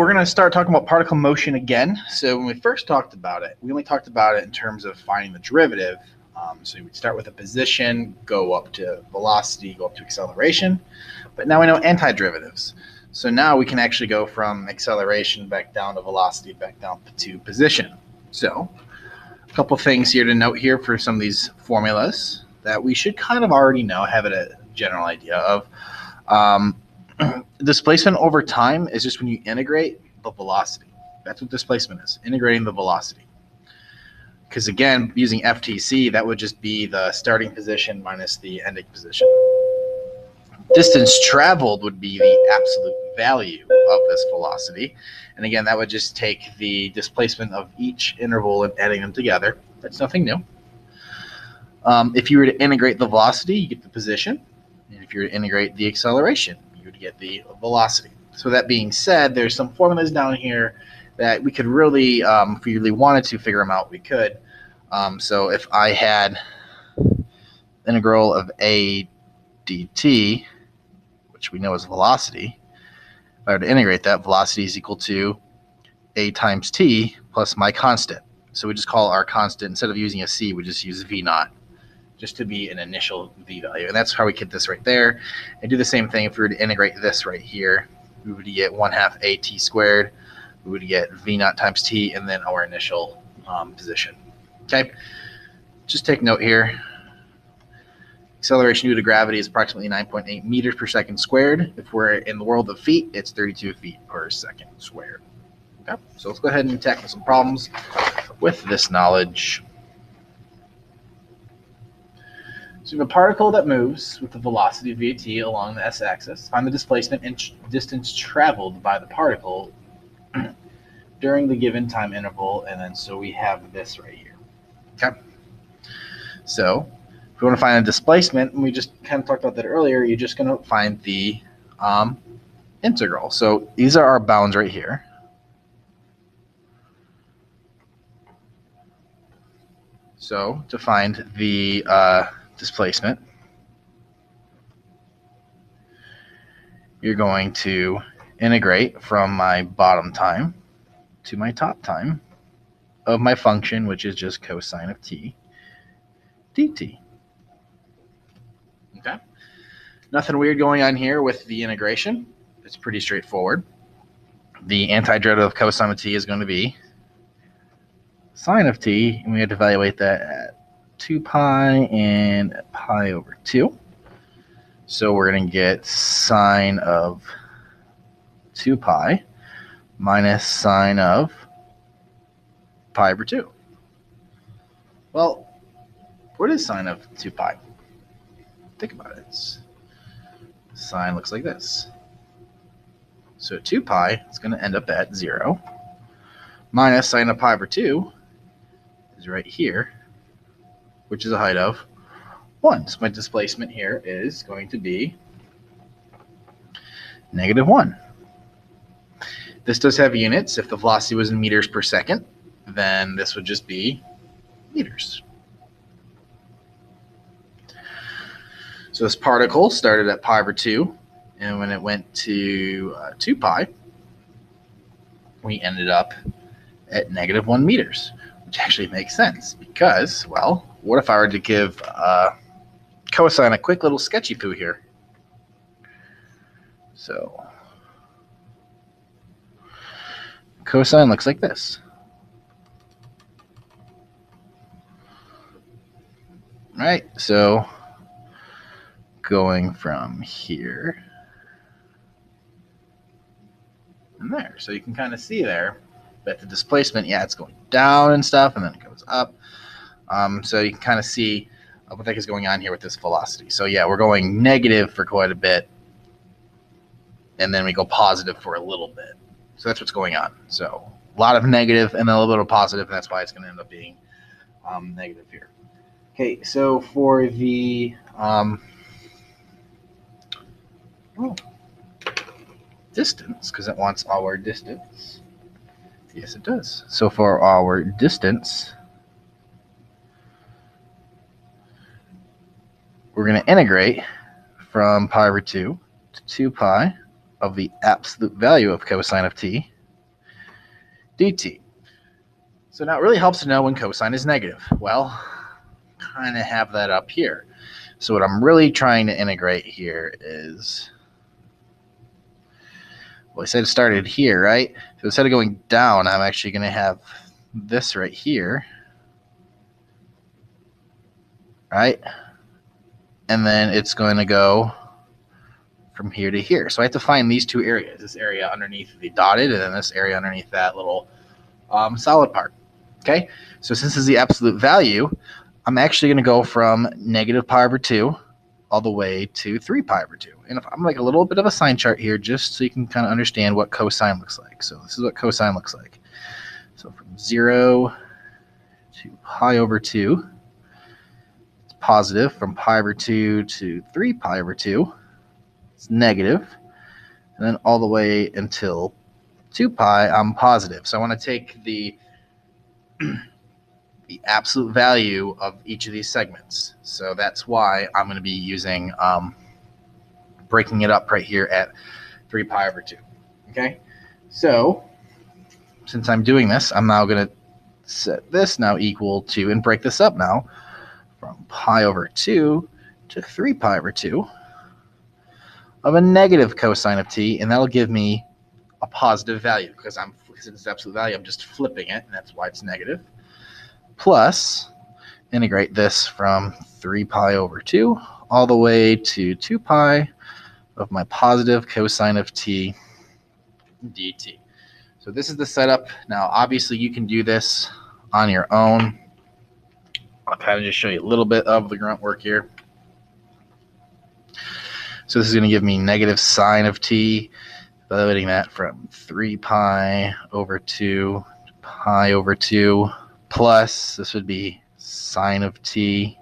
We're going to start talking about particle motion again. So when we first talked about it, we only talked about it in terms of finding the derivative. So you would start with a position, go up to velocity, go up to acceleration. But now we know antiderivatives. So now we can actually go from acceleration back down to velocity, back down to position. So a couple things here to note here for some of these formulas that we should kind of already know, have a general idea of. Displacement over time is just when you integrate the velocity. That's what displacement is, integrating the velocity. Because again, using FTC, that would just be the starting position minus the ending position. Distance traveled would be the absolute value of this velocity. And again, that would just take the displacement of each interval and adding them together. That's nothing new. If you were to integrate the velocity, you get the position. And if you were to integrate the acceleration, you would get the velocity. So that being said, there's some formulas down here that we could really, if we really wanted to figure them out, we could. So if I had integral of a dt, which we know is velocity, if I were to integrate that, velocity is equal to a times t plus my constant. So we just call our constant, instead of using a c, we just use v naught, just to be an initial v value. And that's how we get this right there. And do the same thing if we were to integrate this right here. We would get 1/2 at squared. We would get v naught times t, and then our initial position. Okay, just take note here. Acceleration due to gravity is approximately 9.8 meters per second squared. If we're in the world of feet, it's 32 feet per second squared. Okay, so let's go ahead and tackle some problems with this knowledge. So we have a particle that moves with the velocity v(t) along the s-axis. Find the displacement and distance traveled by the particle during the given time interval, and then so we have this right here. Okay. So if we want to find a displacement, and we just kind of talked about that earlier, you're just going to find the integral. So these are our bounds right here. So to find the displacement, you're going to integrate from my bottom time to my top time of my function, which is just cosine of t dt. Okay, nothing weird going on here with the integration. It's pretty straightforward. The antiderivative of cosine of t is going to be sine of t, and we have to evaluate that at 2 pi and pi over 2. So we're going to get sine of 2 pi minus sine of pi over 2. Well, what is sine of 2 pi? Think about it. Sine looks like this. So 2 pi is going to end up at 0. Minus sine of pi over 2 is right here, which is a height of 1. So my displacement here is going to be -1. This does have units. If the velocity was in meters per second, then this would just be meters. So this particle started at pi over 2, and when it went to 2 pi, we ended up at -1 meters, which actually makes sense because, well, what if I were to give cosine a quick little sketchy poo here? So cosine looks like this. All right, so going from here and there. So you can kind of see there that the displacement, yeah, it's going down and stuff, and then it goes up. So you can kind of see what the heck is going on here with this velocity. So yeah, we're going negative for quite a bit, and then we go positive for a little bit. So that's what's going on. So a lot of negative and then a little bit of positive, and that's why it's going to end up being negative here. Okay, so for the distance, because it wants our distance. Yes, it does. So for our distance, we're going to integrate from pi over 2 to 2 pi of the absolute value of cosine of t dt. So now it really helps to know when cosine is negative. Well, kind of have that up here. So what I'm really trying to integrate here is, well, I said it started here, right? So instead of going down, I'm actually going to have this right here, right? And then it's going to go from here to here. So I have to find these two areas, this area underneath the dotted and then this area underneath that little solid part. Okay, so since this is the absolute value, I'm actually going to go from negative pi over 2 all the way to 3 pi over 2. And if I'm like a little bit of a sign chart here, just so you can kind of understand what cosine looks like. So this is what cosine looks like. So from 0 to pi over 2, it's positive. From pi over 2 to 3 pi over 2, it's negative. And then all the way until 2 pi, I'm positive. So I want to take the absolute value of each of these segments. So that's why I'm going to be using breaking it up right here at 3 pi over 2. Okay, so since I'm doing this, I'm now going to set this now equal to, and break this up now from pi over 2 to 3 pi over 2 of a negative cosine of t, and that'll give me a positive value because it's absolute value, I'm just flipping it, and that's why it's negative. Plus, integrate this from 3 pi over 2 all the way to 2 pi of my positive cosine of t dt. So this is the setup. Now, obviously, you can do this on your own. I'll kind of just show you a little bit of the grunt work here. So this is going to give me negative sine of t, evaluating that from 3 pi over 2 to pi over 2, plus this would be sine of t,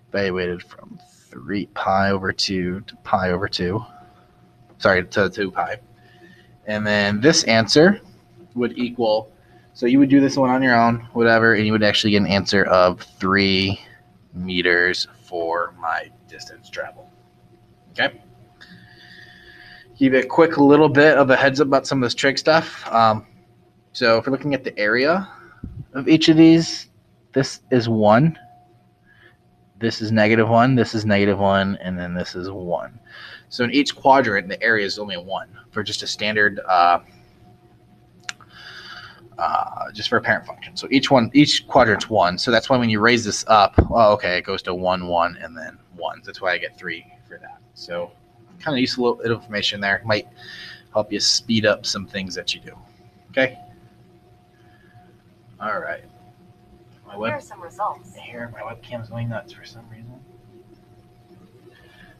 evaluated from 3 pi over 2 to pi over 2. Sorry, to 2 pi. And then this answer would equal, so you would do this one on your own, whatever, and you would actually get an answer of 3 meters for my distance travel. Okay? Give you a quick little bit of a heads up about some of this trig stuff. So if we're looking at the area of each of these, this is 1. This is -1, this is -1, and then this is 1. So in each quadrant, the area is only 1 for just a standard, just for a parent function. So each quadrant's 1. So that's why when you raise this up, well, okay, it goes to 1, 1, and then 1. That's why I get 3 for that. So kind of useful little information there. Might help you speed up some things that you do. Okay. All right. Here are some results. Here, my webcam's going nuts for some reason.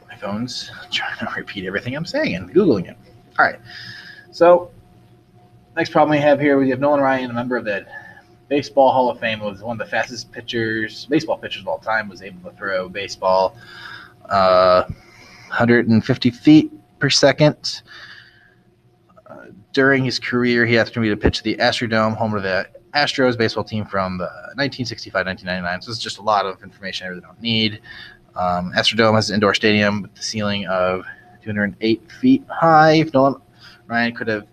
My phone's trying to repeat everything I'm saying and Googling it. All right. So, next problem we have here, we have Nolan Ryan, a member of the Baseball Hall of Fame, was one of the fastest baseball pitchers of all time, was able to throw baseball 150 feet per second. During his career, he had the opportunity to pitch the Astrodome, home of the Astros baseball team from the 1965-1999. So it's just a lot of information I really don't need. Astrodome has an indoor stadium with the ceiling of 208 feet high. If Nolan Ryan could have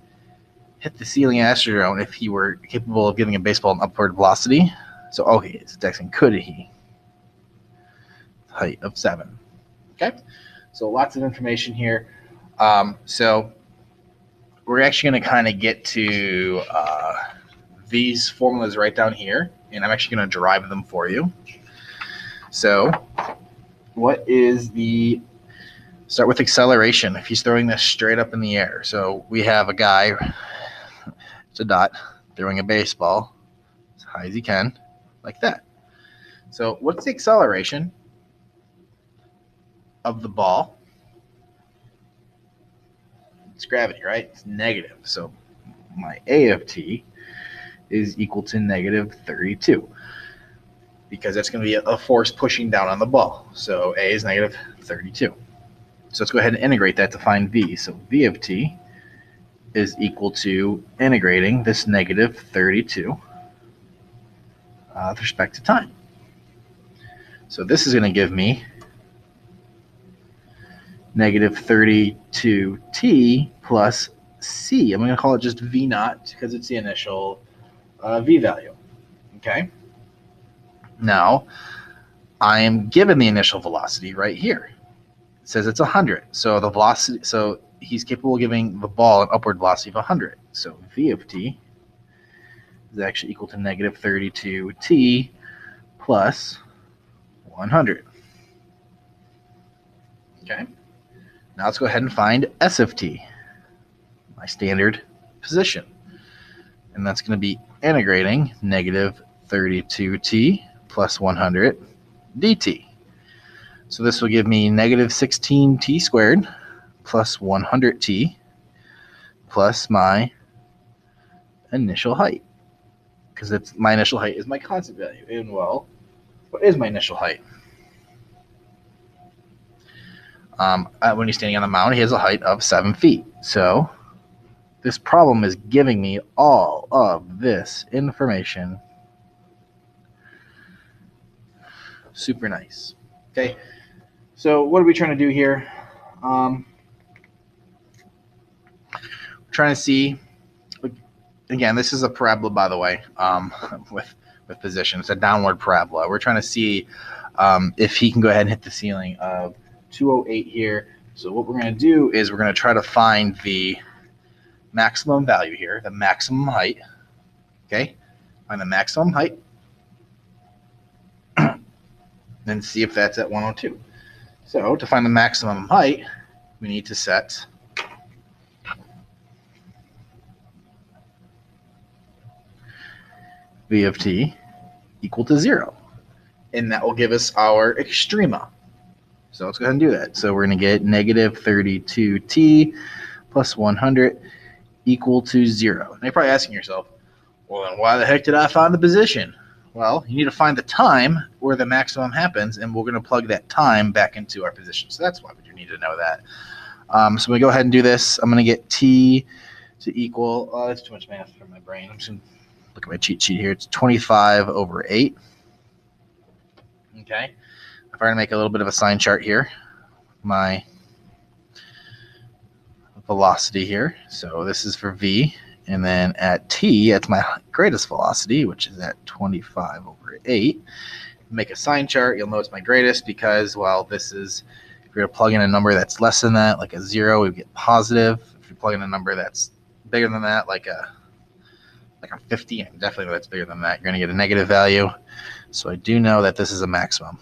hit the ceiling of Astrodome if he were capable of giving a baseball an upward velocity. So, okay, it's Dexon, could he? Height of 7. Okay, so lots of information here. So we're actually going to kind of get to these formulas right down here, and I'm actually going to derive them for you. So what is start with acceleration. If he's throwing this straight up in the air. So we have a guy, it's a dot, throwing a baseball as high as he can, like that. So what's the acceleration of the ball? It's gravity, right? It's negative. So my A of t is equal to -32 because that's going to be a force pushing down on the ball. So A is -32. So let's go ahead and integrate that to find V. So V of t is equal to integrating this -32 with respect to time. So this is going to give me -32t plus c. I'm going to call it just v naught because it's the initial v value. Okay. Now, I am given the initial velocity right here. It says it's 100. So the velocity, so he's capable of giving the ball an upward velocity of 100. So v of t is actually equal to negative 32t plus 100. Okay. Now let's go ahead and find s of t, my standard position. And that's going to be integrating negative 32t plus 100 dt. So this will give me negative 16t squared plus 100t plus my initial height. Because it's my initial height is my constant value. And well, what is my initial height? When he's standing on the mound, he has a height of 7 feet. So this problem is giving me all of this information. Super nice. Okay, so what are we trying to do here? We're trying to see, again, this is a parabola, by the way, with position. It's a downward parabola. We're trying to see if he can go ahead and hit the ceiling of 208 here. So what we're going to do is we're going to try to find the maximum value here, the maximum height. Okay, find the maximum height, then see if that's at 102. So to find the maximum height, we need to set v of t equal to 0. And that will give us our extrema. So let's go ahead and do that. So we're going to get negative 32t plus 100 equal to 0. And you're probably asking yourself, well, then why the heck did I find the position? Well, you need to find the time where the maximum happens, and we're going to plug that time back into our position. So that's why we do need to know that. So we go ahead and do this. I'm going to get t to equal, that's too much math for my brain. I'm just going to look at my cheat sheet here. It's 25 over 8. Okay. If I were to make a little bit of a sign chart here, my velocity here. So this is for v. And then at t, it's my greatest velocity, which is at 25 over 8. Make a sign chart. You'll know it's my greatest because, well, this is, if you're to plug in a number that's less than that, like a 0, we get positive. If you plug in a number that's bigger than that, like a 50, and definitely that's bigger than that, you're going to get a negative value. So I do know that this is a maximum.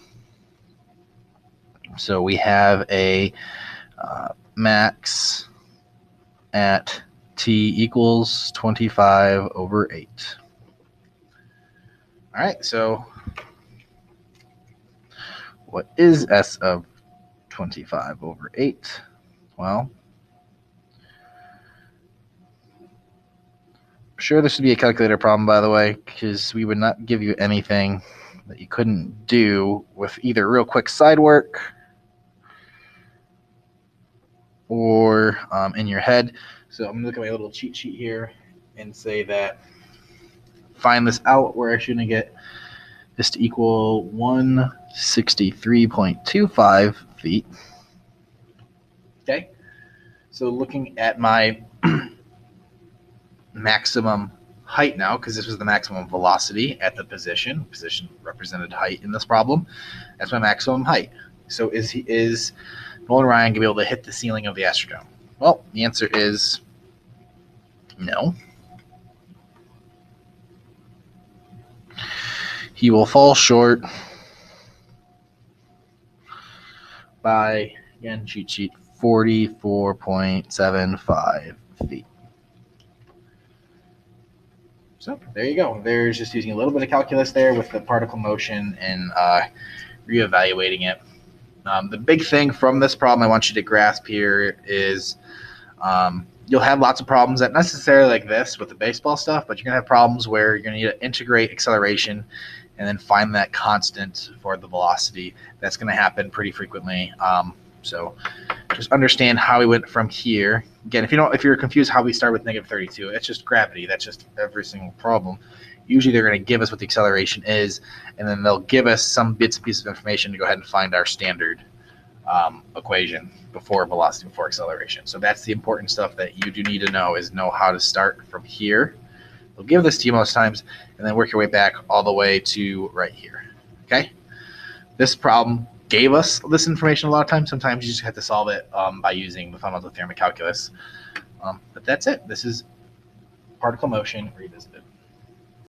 So we have a max at t equals 25 over 8. All right, so what is s of 25 over 8? Well, I'm sure this would be a calculator problem, by the way, because we would not give you anything that you couldn't do with either real quick side work or in your head. So I'm going to look at my little cheat sheet here and say that find this out. We're actually going to get this to equal 163.25 feet. Okay. So looking at my maximum height now, because this was the maximum velocity at the position. Position represented height in this problem. That's my maximum height. So is Nolan Ryan going to be able to hit the ceiling of the Astrodome? Well, the answer is no. He will fall short by, again, cheat sheet, 44.75 feet. So there you go. There's just using a little bit of calculus there with the particle motion and reevaluating it. The big thing from this problem I want you to grasp here is you'll have lots of problems, not necessarily like this with the baseball stuff, but you're going to have problems where you're going to need to integrate acceleration and then find that constant for the velocity. That's going to happen pretty frequently. So just understand how we went from here. Again, if you're confused how we start with negative 32, it's just gravity. That's just every single problem. Usually they're going to give us what the acceleration is, and then they'll give us some bits and pieces of information to go ahead and find our standard equation before velocity, before acceleration. So that's the important stuff that you do need to know, is know how to start from here. They'll give this to you most times, and then work your way back all the way to right here. Okay? This problem gave us this information a lot of times. Sometimes you just have to solve it by using the fundamental theorem of calculus. But that's it. This is particle motion revisited.